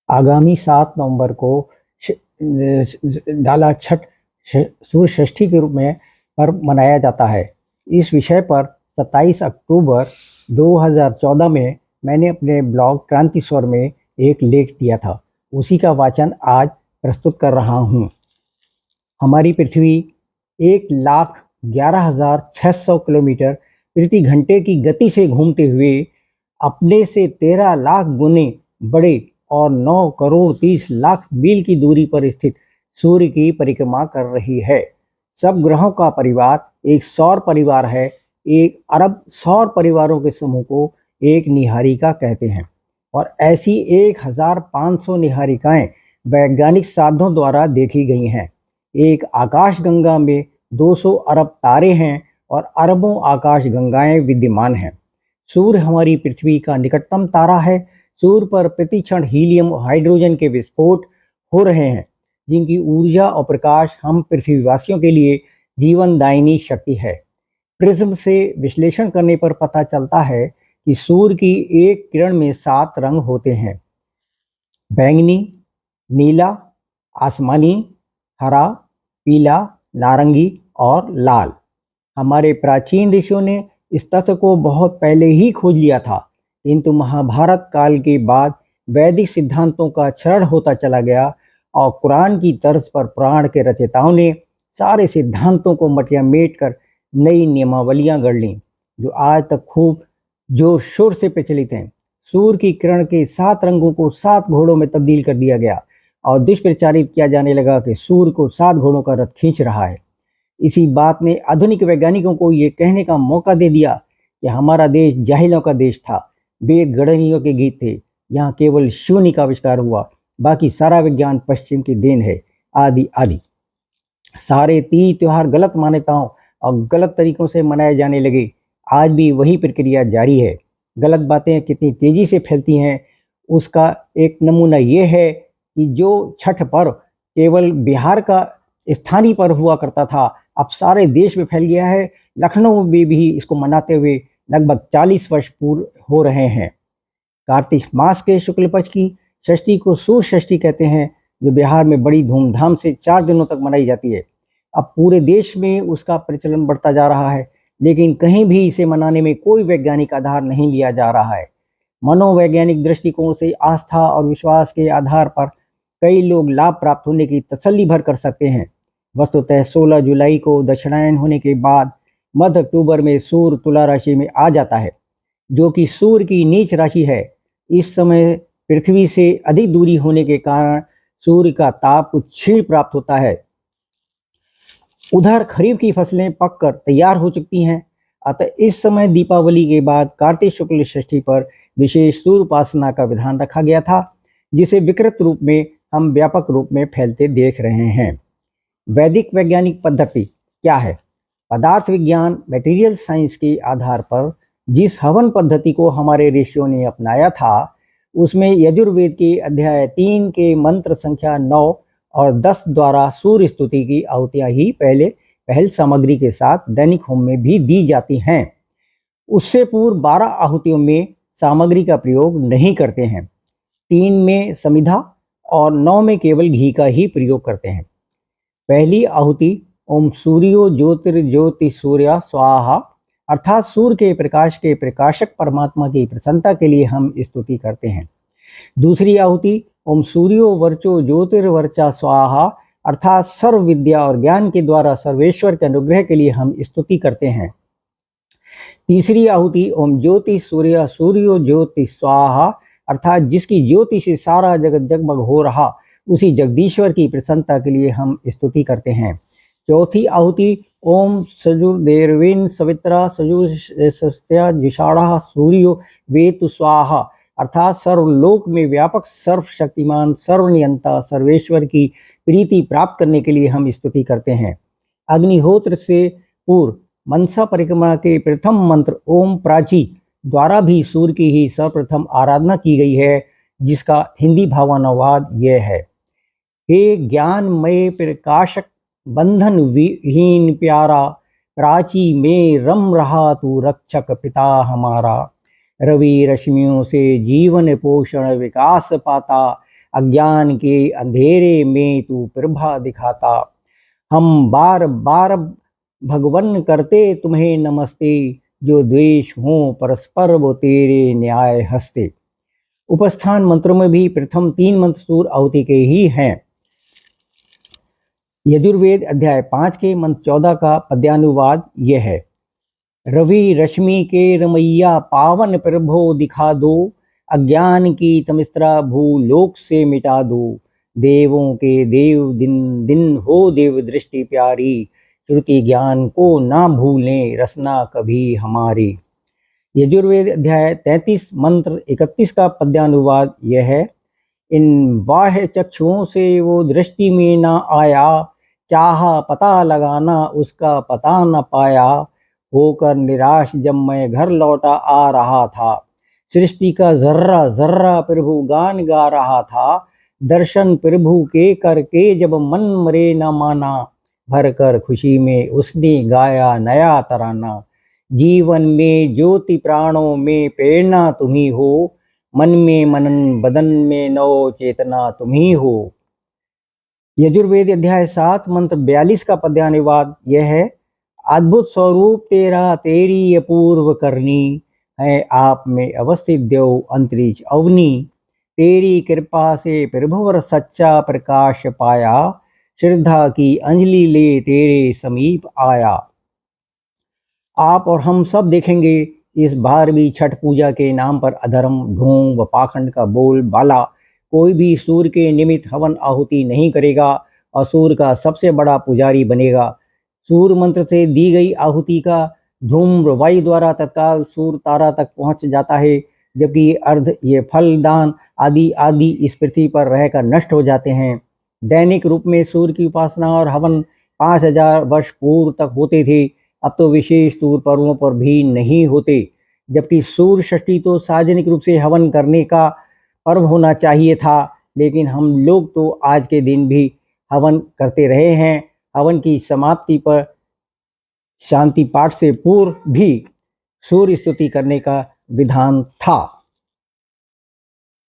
आगामी 7 नवंबर को डाला छठ सूर्य षष्ठी के रूप में पर्व मनाया जाता है। इस विषय पर 27 अक्टूबर 2014 में मैंने अपने ब्लॉग क्रांति स्वर में एक लेख दिया था। उसी का वाचन आज प्रस्तुत कर रहा हूँ। हमारी पृथ्वी 1,11,600 किलोमीटर प्रति घंटे की गति से घूमते हुए अपने से 13 लाख गुने बड़े और 9 करोड़ 30 लाख मील की दूरी पर स्थित सूर्य की परिक्रमा कर रही है। सब ग्रहों का परिवार एक सौर परिवार है। 1 अरब सौर परिवारों के समूह को एक निहारिका कहते हैं और ऐसी 1500 निहारिकाएं वैज्ञानिक साधनों द्वारा देखी गई हैं। एक आकाशगंगा में 200 अरब तारे हैं और अरबों आकाशगंगाएं विद्यमान हैं। सूर्य हमारी पृथ्वी का निकटतम तारा है। सूर्य पर प्रति क्षण हीलियम और हाइड्रोजन के विस्फोट हो रहे हैं, जिनकी ऊर्जा और प्रकाश हम पृथ्वीवासियों के लिए जीवनदायिनी शक्ति है। प्रिज्म से विश्लेषण करने पर पता चलता है कि सूर्य की एक किरण में 7 रंग होते हैं: बैंगनी, नीला, आसमानी, हरा, पीला, नारंगी और लाल। हमारे प्राचीन ऋषियों ने इस तथ्य को बहुत पहले ही खोज लिया था, किंतु महाभारत काल के बाद वैदिक सिद्धांतों का क्षरण होता चला गया और कुरान की तर्ज पर पुराण के रचयिताओं ने सारे सिद्धांतों को मटियामेट कर नई नियमावलियां गढ़ लीं, जो आज तक खूब जोर शोर से प्रचलित हैं। सूर्य की किरण के 7 रंगों को 7 घोड़ों में तब्दील कर दिया गया और दुष्प्रचारित किया जाने लगा कि सूर्य को 7 घोड़ों का रथ खींच रहा है। इसी बात ने आधुनिक वैज्ञानिकों को ये कहने का मौका दे दिया कि हमारा देश जाहिलों का देश था, वेद गणनियों के गीत थे, यहाँ केवल शून्य का आविष्कार हुआ, बाकी सारा विज्ञान पश्चिम की देन है, आदि आदि। सारे तीज त्योहार गलत मान्यताओं और गलत तरीकों से मनाए जाने लगे। आज भी वही प्रक्रिया जारी है। गलत बातें कितनी तेजी से फैलती हैं, उसका एक नमूना ये है कि जो छठ पर्व केवल बिहार का स्थानीय पर्व हुआ करता था, अब सारे देश में फैल गया है। लखनऊ में भी इसको मनाते हुए लगभग 40 वर्ष पूर्ण हो रहे हैं। कार्तिक मास के शुक्ल पक्ष की षष्ठी को सूर्य षष्ठी कहते हैं, जो बिहार में बड़ी धूमधाम से 4 दिनों तक मनाई जाती है। अब पूरे देश में उसका प्रचलन बढ़ता जा रहा है, लेकिन कहीं भी इसे मनाने में कोई वैज्ञानिक आधार नहीं लिया जा रहा है। मनोवैज्ञानिक दृष्टिकोण से आस्था और विश्वास के आधार पर कई लोग लाभ प्राप्त होने की तसल्ली भर कर सकते हैं। वस्तुतः 16 जुलाई को दक्षिणायन होने के बाद मध्य अक्टूबर में सूर्य तुला राशि में आ जाता है, जो कि सूर्य की नीच राशि है। इस समय पृथ्वी से अधिक दूरी होने के कारण सूर्य का ताप कुछ क्षीण प्राप्त होता है। उधर खरीफ की फसलें पककर तैयार हो चुकी हैं, अतः इस समय दीपावली के बाद कार्तिक शुक्ल षष्ठी पर विशेष सूर्य उपासना का विधान रखा गया था, जिसे विकृत रूप में हम व्यापक रूप में फैलते देख रहे हैं। वैदिक वैज्ञानिक पद्धति क्या है? पदार्थ विज्ञान मटेरियल साइंस के आधार पर जिस हवन पद्धति को हमारे ऋषियों ने अपनाया था, उसमें यजुर्वेद के अध्याय 3 के मंत्र संख्या 9 और 10 द्वारा सूर्य स्तुति की आहुतियां ही पहल सामग्री के साथ दैनिक होम में भी दी जाती हैं। उससे पूर्व 12 आहुतियों में सामग्री का प्रयोग नहीं करते हैं। 3 में समिधा और 9 में केवल घी का ही प्रयोग करते हैं। पहली आहुति ओम सूर्यो ज्योतिर्ज्योति सूर्य स्वाहा, अर्थात सूर्य के प्रकाश के प्रकाशक परमात्मा की प्रसन्नता के लिए हम स्तुति करते हैं। दूसरी आहुति ओम सूर्यो वर्चो ज्योतिर्वर्चा स्वाहा, अर्थात सर्व विद्या और ज्ञान के द्वारा सर्वेश्वर के अनुग्रह के लिए हम स्तुति करते हैं। तीसरी आहुति ओम ज्योति सूर्य सूर्यो ज्योति स्वाहा, अर्थात जिसकी ज्योति से सारा जगत जगमग हो रहा, उसी जगदीश्वर की प्रसन्नता के लिए हम स्तुति करते हैं। चौथी आहुति ओम सजुर्देर्विन सवित्रा सजुषस्त्या जिषाढ़ सूर्यो वेतु स्वाहा, अर्थात सर्वलोक में व्यापक सर्वशक्तिमान सर्वनियंता सर्वेश्वर की प्रीति प्राप्त करने के लिए हम स्तुति करते हैं। अग्निहोत्र से पूर्व मनसा परिक्रमा के प्रथम मंत्र ओम प्राची द्वारा भी सूर्य की ही सर्वप्रथम आराधना की गई है, जिसका हिंदी भावानुवाद यह है: हे ज्ञानमय प्रकाशक बंधन विहीन प्यारा, प्राची में रम रहा तू रक्षक पिता हमारा। रवि रश्मियों से जीवन पोषण विकास पाता, अज्ञान के अंधेरे में तू प्रभा दिखाता। हम बार बार भगवन करते तुम्हें नमस्ते, जो द्वेष हो परस्पर वो तेरे न्याय हंसते। उपस्थान मंत्रों में भी प्रथम 3 मंत्र सूर्य आहुति के ही हैं। यजुर्वेद अध्याय 5 के मंत्र 14 का पद्यानुवाद यह है। रवि रश्मि के रमैया पावन प्रभो दिखा दो, अज्ञान की तमिस्रा भूलोक से मिटा दो। देवों के देव दिन दिन हो देव दृष्टि प्यारी, श्रुति ज्ञान को ना भूलें रसना कभी हमारी। यजुर्वेद अध्याय 33 मंत्र 31 का पद्यानुवाद यह है। इन बाह्य चक्षुओं से वो दृष्टि में ना आया, चाहा पता लगाना उसका पता न पाया। होकर निराश जब मैं घर लौटा आ रहा था, सृष्टि का जर्रा जर्रा प्रभु गान गा रहा था। दर्शन प्रभु के करके जब मन मरे न माना, भर कर खुशी में उसने गाया नया तराना। जीवन में ज्योति प्राणों में प्रेरणा तुम्ही हो, मन में मनन बदन में नव चेतना तुम्ही हो। यजुर्वेद अध्याय 7 मंत्र 42 का पद्यानुवाद यह है। अद्भुत स्वरूप तेरा तेरी अपूर्व करनी, है आप में अवस्थित देव अंतरिक्ष अवनी। तेरी कृपा से प्रभुवर सच्चा प्रकाश पाया, श्रद्धा की अंजलि ले तेरे समीप आया। आप और हम सब देखेंगे इस बार भी छठ पूजा के नाम पर अधर्म, ढोंग व पाखंड का बोल बाला। कोई भी सूर्य के निमित्त हवन आहुति नहीं करेगा और सूर्य का सबसे बड़ा पुजारी बनेगा। सूर्य मंत्र से दी गई आहुति का धूम्र वायु द्वारा तत्काल सूर्य तारा तक पहुंच जाता है, जबकि ये अर्ध, ये फल, दान आदि आदि इस पृथ्वी पर रहकर नष्ट हो जाते हैं। दैनिक रूप में सूर्य की उपासना और हवन 5000 वर्ष पूर्व तक होते थे। अब तो विशेष सूर्य पर्वों पर भी नहीं होते, जबकि सूर्य षष्ठी तो सार्वजनिक रूप से हवन करने का पर्व होना चाहिए था, लेकिन हम लोग तो आज के दिन भी हवन करते रहे हैं। हवन की समाप्ति पर शांति पाठ से पूर्व भी सूर्य स्तुति करने का विधान था।